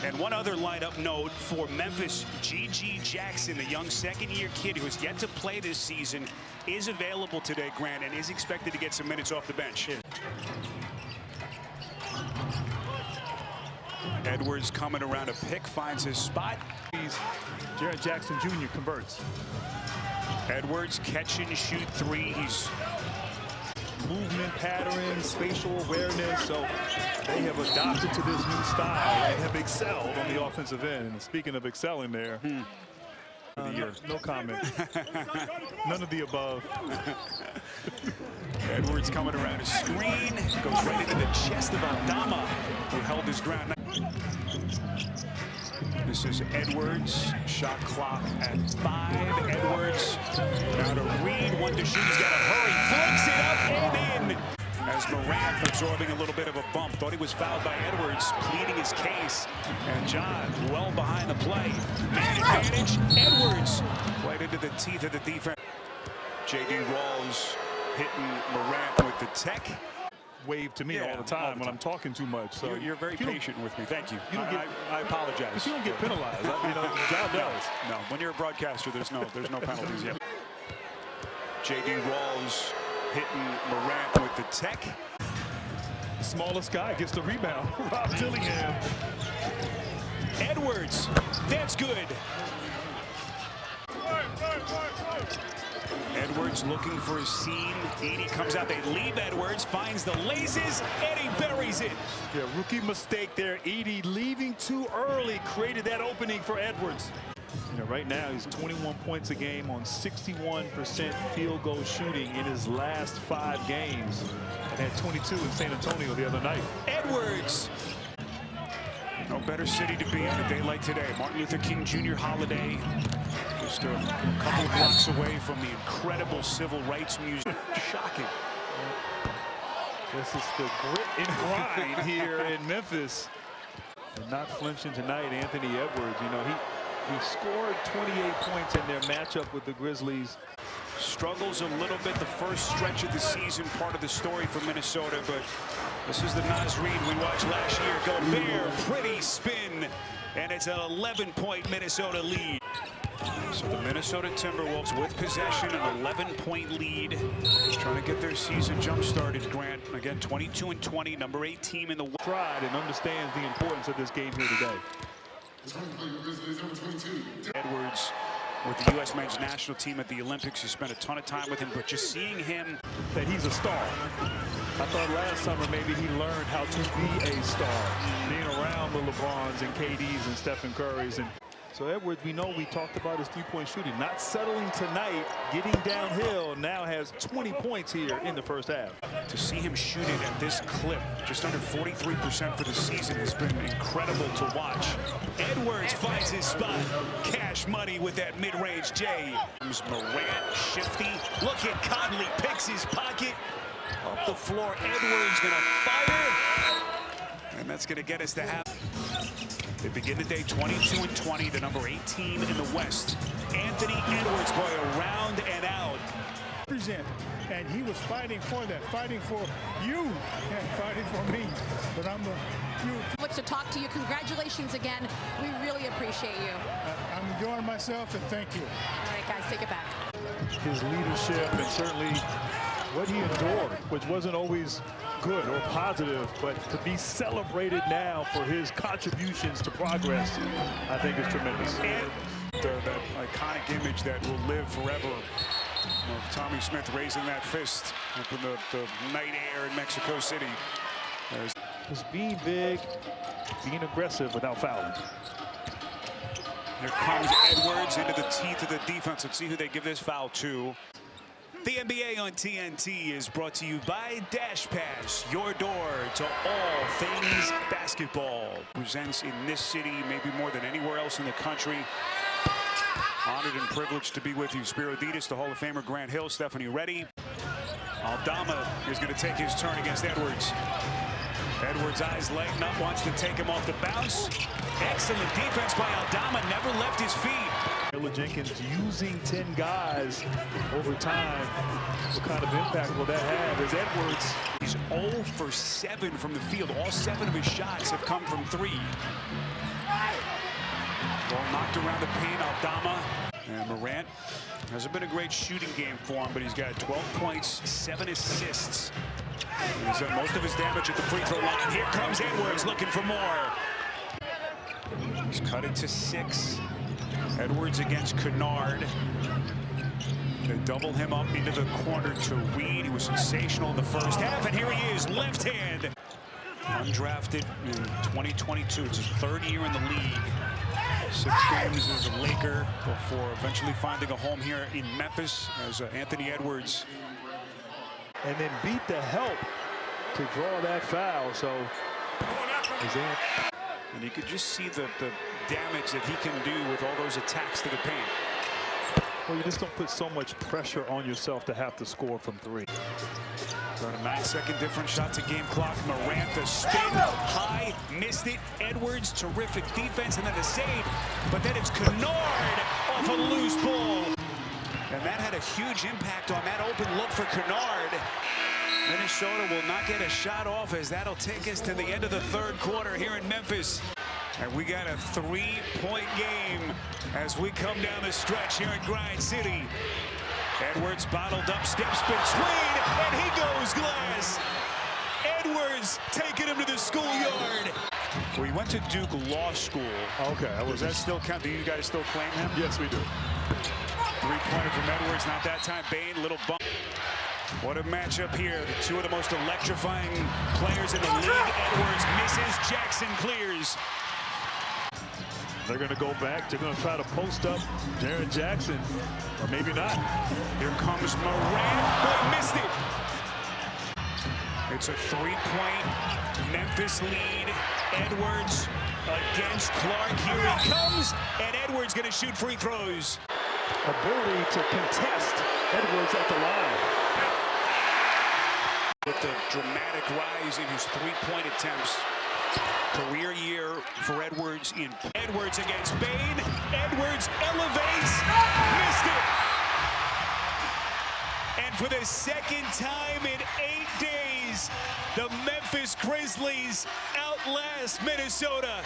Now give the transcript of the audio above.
And one other lineup note for Memphis, G.G. Jackson, the young second-year kid who has yet to play this season, is available today, Grant, and is expected to get some minutes off the bench. Edwards coming around a pick, finds his spot. Jaren Jackson Jr. converts. Edwards catch and shoot three. He's movement patterns, spatial awareness, so they have adopted to this new style and have excelled on the offensive end. And speaking of excelling there, no comment. None of the above. Edwards coming around a screen, goes right into the chest of Aldama, who held his ground. This is Edwards, shot clock at 5. Edwards, now to Reed, one to shoot, he's got to hurry, flicks it up and in. As Morant absorbing a little bit of a bump, thought he was fouled by Edwards, pleading his case. And John, well behind the play, man advantage, Edwards, right into the teeth of the defense. J.D. Rawls hitting Morant with the tech. Wave to me all the time when I'm talking too much. So you're very patient with me. Thank you. I apologize. But you don't get penalized. Job does. No, when you're a broadcaster, there's no penalties yet. J.D. Rawls hitting Morant with the tech. The smallest guy gets the rebound. Rob Dillingham. Edwards, that's good. Edwards looking for a seam. Edey comes out. They leave Edwards, finds the laces, and he buries it. Yeah, rookie mistake there. Edey leaving too early created that opening for Edwards. You know, right now he's 21 points a game on 61% field goal shooting in his last 5 games. And had 22 in San Antonio the other night. Edwards. No better city to be in a day like today. Martin Luther King Jr. holiday. Just a couple of blocks away from the incredible Civil Rights Museum. Shocking. This is the grit and grind here in Memphis. And not flinching tonight, Anthony Edwards. You know, he scored 28 points in their matchup with the Grizzlies. Struggles a little bit the first stretch of the season, part of the story for Minnesota, but this is the Naz Reid we watched last year. Gobert, pretty spin, and it's an 11-point Minnesota lead. So the Minnesota Timberwolves with possession, an 11-point lead, trying to get their season jump-started. Grant, again, 22-20, number 8 team in the West. Tried and understands the importance of this game here today. Edwards with the U.S. men's national team at the Olympics. He spent a ton of time with him, but just seeing him. That he's a star. I thought last summer maybe he learned how to be a star, being around the LeBrons and KDs and Stephen Currys. And so Edwards, we know we talked about his three-point shooting. Not settling tonight, getting downhill, now has 20 points here in the first half. To see him shoot it at this clip, just under 43% for the season, has been incredible to watch. Edwards finds his spot. Cash money with that mid-range J. Morant, shifty. Look at Conley, picks his pocket. Up the floor, Edwards gonna fire. And that's gonna get us to half. They begin the day 22-20, the number 8 team in the West. Anthony Edwards, boy, around and out. And he was fighting for that, fighting for you and fighting for me. But I'm you. Looks to talk to you. Congratulations again. We really appreciate you. I'm enjoying myself, and thank you. All right, guys, take it back. His leadership and certainly what he endured, which wasn't always good or positive, but to be celebrated now for his contributions to progress, I think is tremendous. And that iconic image that will live forever of Tommy Smith raising that fist up in the night air in Mexico City. Just being big, being aggressive without fouling. Here comes Edwards into the teeth of the defense. Let's see who they give this foul to. The NBA on TNT is brought to you by Dash Pass, your door to all things basketball. Presents in this city, maybe more than anywhere else in the country. Honored and privileged to be with you. Spiro Dedes, the Hall of Famer Grant Hill, Stephanie Reddy. Aldama is going to take his turn against Edwards. Edwards' eyes lighten up, wants to take him off the bounce. Excellent defense by Aldama, never left his feet. Jenkins using 10 guys over time. What kind of impact will that have as Edwards? He's 0 for 7 from the field. All 7 of his shots have come from 3. Ball knocked around the paint. Aldama and Morant. Hasn't been a great shooting game for him, but he's got 12 points, 7 assists. He's done most of his damage at the free throw line. Here comes Edwards looking for more. He's cut it to 6. Edwards against Kennard. They double him up into the corner to Reed. He was sensational in the first half, and here he is, left hand. Undrafted in 2022. It's his 3rd year in the league. 6 games as a Laker before eventually finding a home here in Memphis as Anthony Edwards. And then beat the help to draw that foul. So, and you could just see the damage that he can do with all those attacks to the paint. Well, you just don't put so much pressure on yourself to have to score from 3. Got a 9-second difference, shot to game clock. Morant, the spin high, missed it. Edwards, terrific defense, and then the save. But then it's Kennard off a loose ball. And that had a huge impact on that open look for Kennard. Minnesota will not get a shot off, as that'll take us to the end of the 3rd quarter here in Memphis. And we got a 3-point game as we come down the stretch here in Grind City. Edwards bottled up, steps between, and he goes glass. Edwards taking him to the schoolyard. Well, he went to Duke Law School. Okay. Does that still count? Do you guys still claim him? Yes, we do. 3-pointer from Edwards, not that time. Bain, little bump. What a matchup here. The 2 of the most electrifying players in the league. Edwards misses, Jackson clears. They're going to go back. They're going to try to post up Jaren Jackson, or maybe not. Here comes Morant. Boy, missed it. It's a 3-point Memphis lead. Edwards against Clark. Here he comes, and Edwards going to shoot free throws. Ability to contest Edwards at the line. With the dramatic rise in his 3-point attempts. Career year for Edwards Edwards against Bain. Edwards elevates. Missed it. And for the 2nd time in 8 days, the Memphis Grizzlies outlast Minnesota.